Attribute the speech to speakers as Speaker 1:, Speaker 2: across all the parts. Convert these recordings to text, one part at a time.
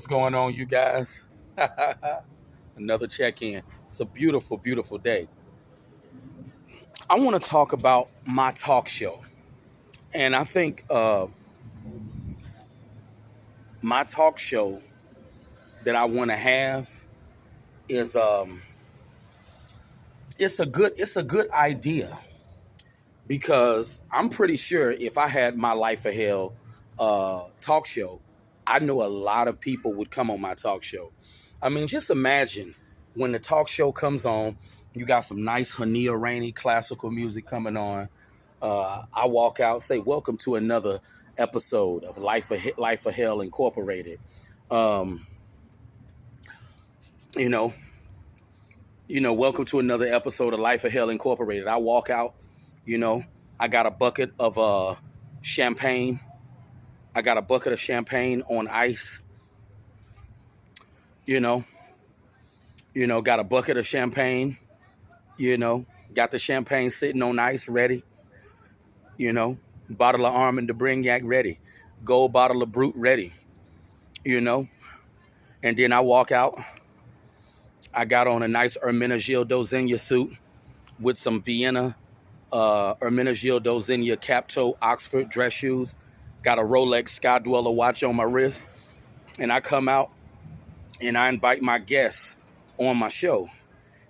Speaker 1: What's going on, you guys? Another check-in. It's a beautiful, beautiful day. I want to talk about my talk show, and I think my talk show that I want to have is it's a good idea because I'm pretty sure if I had my Life of Hell talk show, I know a lot of people would come on my talk show. I mean, just imagine when the talk show comes on, you got some nice Hania Rainey classical music coming on. I walk out, say, "Welcome to another episode of Life of Hell Incorporated." Um, you know, welcome to another episode of Life of Hell Incorporated. I walk out, you know, I got a bucket of champagne. I got a bucket of champagne on ice. You know, got a bucket of champagne. You know, got the champagne sitting on ice, ready. You know, bottle of Armand de Brignac ready, gold bottle of Brut ready. You know, and then I walk out. I got on a nice Ermenegildo Zegna suit with some Vienna Ermenegildo Zegna cap toe Oxford dress shoes. Got a Rolex Sky Dweller watch on my wrist. And I come out and I invite my guests on my show.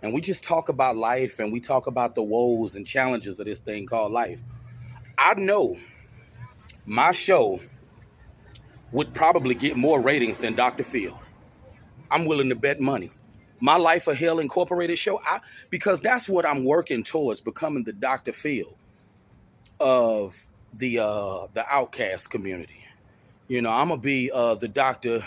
Speaker 1: And we just talk about life and we talk about the woes and challenges of this thing called life. I know my show would probably get more ratings than Dr. Phil. I'm willing to bet money. My Life of Hell Incorporated show, because that's what I'm working towards, becoming the Dr. Phil of the outcast community. You know, I'm gonna be the doctor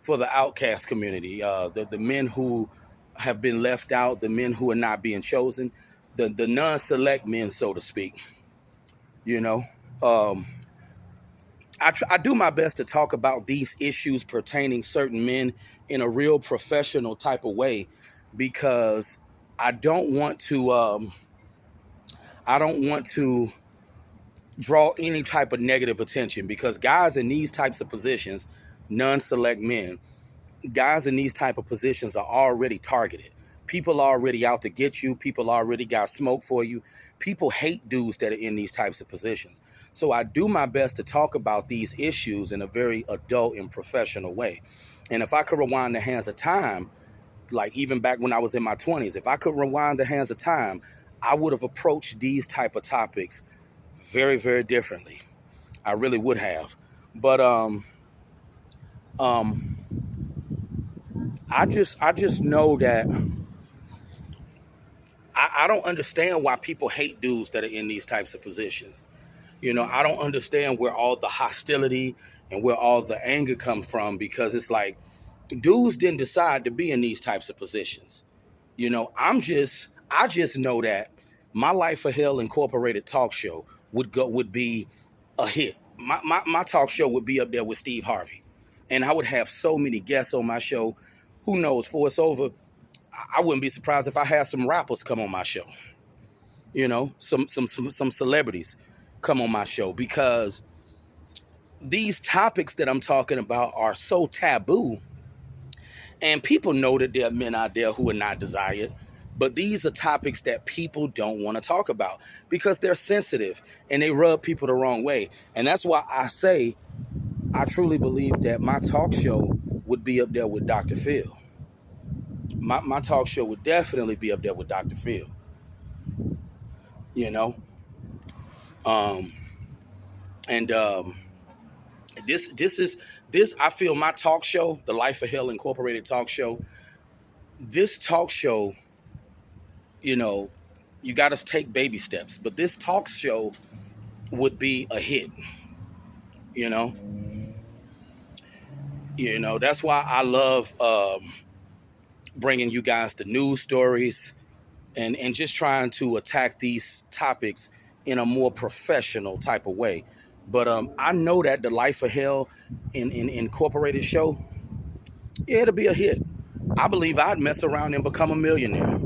Speaker 1: for the outcast community, the men who have been left out, the men who are not being chosen, the non-select men, so to speak. You know, I do my best to talk about these issues pertaining certain men in a real professional type of way, because I don't want to draw any type of negative attention, because guys in these types of positions, non-select men, guys in these type of positions are already targeted. People are already out to get you. People already got smoke for you. People hate dudes that are in these types of positions. So I do my best to talk about these issues in a very adult and professional way. And if I could rewind the hands of time, like even back when I was in my 20s, if I could rewind the hands of time, I would have approached these type of topics very, very differently. I really would have. But I just know that I don't understand why people hate dudes that are in these types of positions. You know, I don't understand where all the hostility and where all the anger comes from, because it's like dudes didn't decide to be in these types of positions. You know, I just know that my Life of Hell Incorporated talk show would be a hit. My talk show would be up there with Steve Harvey. And I would have so many guests on my show. Who knows, before it's over, I wouldn't be surprised if I had some rappers come on my show. You know, some celebrities come on my show, because these topics that I'm talking about are so taboo, and people know that there are men out there who are not desired, but these are topics that people don't want to talk about because they're sensitive and they rub people the wrong way. And that's why I say I truly believe that my talk show would be up there with Dr. Phil. My talk show would definitely be up there with Dr. Phil. You know, and this I feel my talk show, the Life of Hell Incorporated talk show. This talk show, you know, you got to take baby steps, but this talk show would be a hit. You know, that's why I love bringing you guys the news stories and just trying to attack these topics in a more professional type of way. But I know that the Life of Hell in Incorporated show, yeah, it'll be a hit. I believe I'd mess around and become a millionaire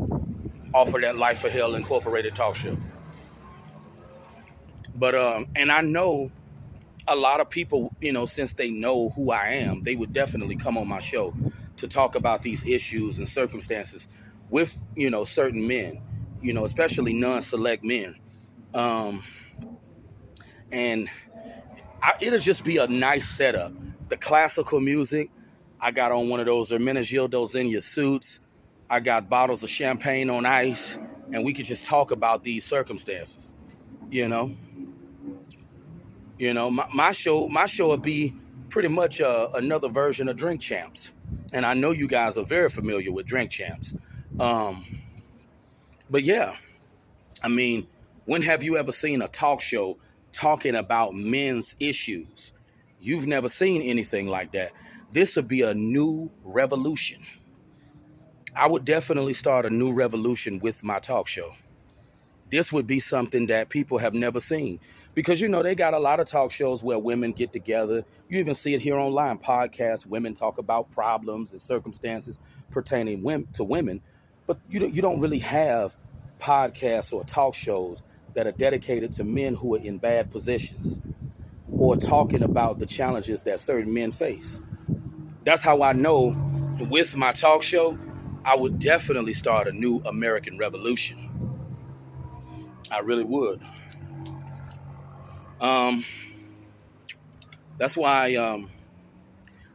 Speaker 1: off of that Life of Hell Incorporated talk show. But and I know a lot of people, since they know who I am, they would definitely come on my show to talk about these issues and circumstances with, certain men, especially non-select men. Um, and it'll just be a nice setup. The classical music, I got on one of those Hermenegildos in your suits. I got bottles of champagne on ice, and we could just talk about these circumstances. You know, my show would be pretty much another version of Drink Champs, and I know you guys are very familiar with Drink Champs. But yeah, I mean, when have you ever seen a talk show talking about men's issues? You've never seen anything like that. This would be a new revolution. I would definitely start a new revolution with my talk show. This would be something that people have never seen. Because, they got a lot of talk shows where women get together. You even see it here online, podcasts. Women talk about problems and circumstances pertaining to women. But you don't really have podcasts or talk shows that are dedicated to men who are in bad positions or talking about the challenges that certain men face. That's how I know with my talk show, I would definitely start a new American revolution. I really would. That's why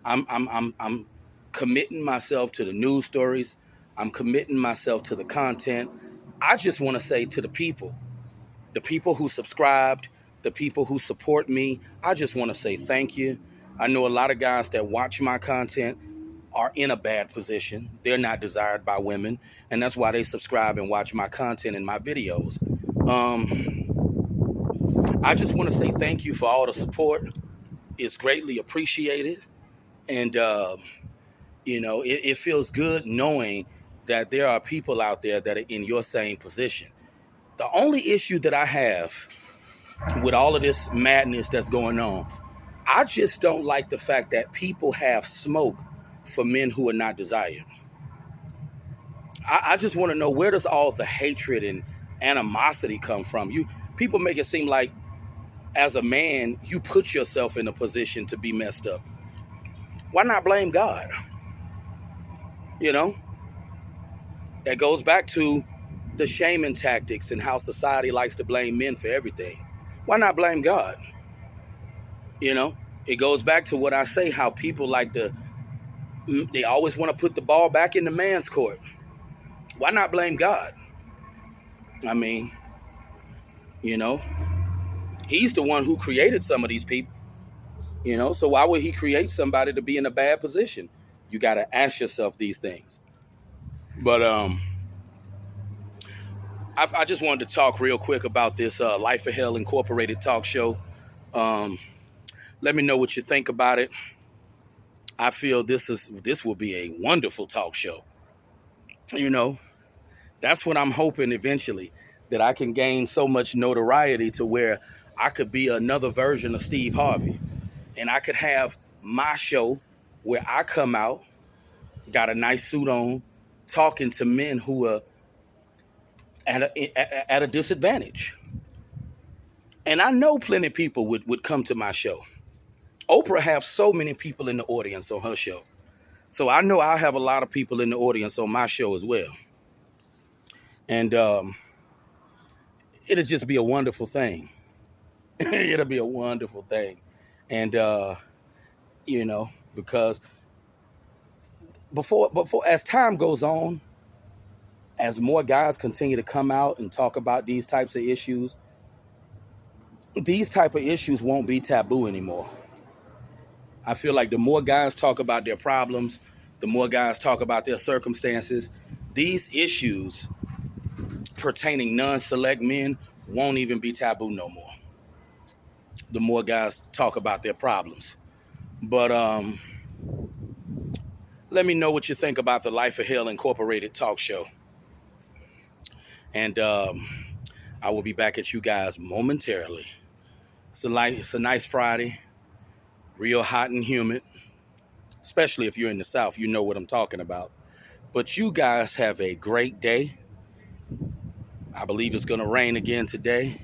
Speaker 1: I'm committing myself to the news stories. I'm committing myself to the content. I just want to say to the people who subscribed, the people who support me, I just want to say thank you. I know a lot of guys that watch my content are in a bad position. They're not desired by women, and that's why they subscribe and watch my content and my videos. I just want to say thank you for all the support. It's greatly appreciated. And, it feels good knowing that there are people out there that are in your same position. The only issue that I have with all of this madness that's going on, I just don't like the fact that people have smoke for men who are not desired. I just want to know, where does all the hatred and animosity come from? People make it seem like as a man, you put yourself in a position to be messed up. Why not blame God? That goes back to the shaming tactics and how society likes to blame men for everything. Why not blame God? It goes back to what I say, how people they always want to put the ball back in the man's court. Why not blame God? I mean, he's the one who created some of these people, so why would he create somebody to be in a bad position? You got to ask yourself these things. But I just wanted to talk real quick about this Life of Hell Incorporated talk show. Let me know what you think about it. I feel this will be a wonderful talk show. That's what I'm hoping eventually, that I can gain so much notoriety to where I could be another version of Steve Harvey. And I could have my show where I come out, got a nice suit on, talking to men who are at a disadvantage. And I know plenty of people would come to my show. Oprah have so many people in the audience on her show. So I know I'll have a lot of people in the audience on my show as well. And it'll just be a wonderful thing. It'll be a wonderful thing. And, because before as time goes on, as more guys continue to come out and talk about these types of issues, these type of issues won't be taboo anymore. I feel like the more guys talk about their problems, the more guys talk about their circumstances, these issues pertaining non-select men won't even be taboo no more. The more guys talk about their problems. But let me know what you think about the Life of Hell Incorporated talk show. And I will be back at you guys momentarily. It's a nice Friday, real hot and humid, especially if you're in the South, you know what I'm talking about. But you guys have a great day. I believe it's going to rain again today.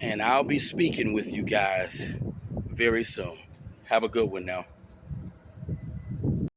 Speaker 1: And I'll be speaking with you guys very soon. Have a good one now.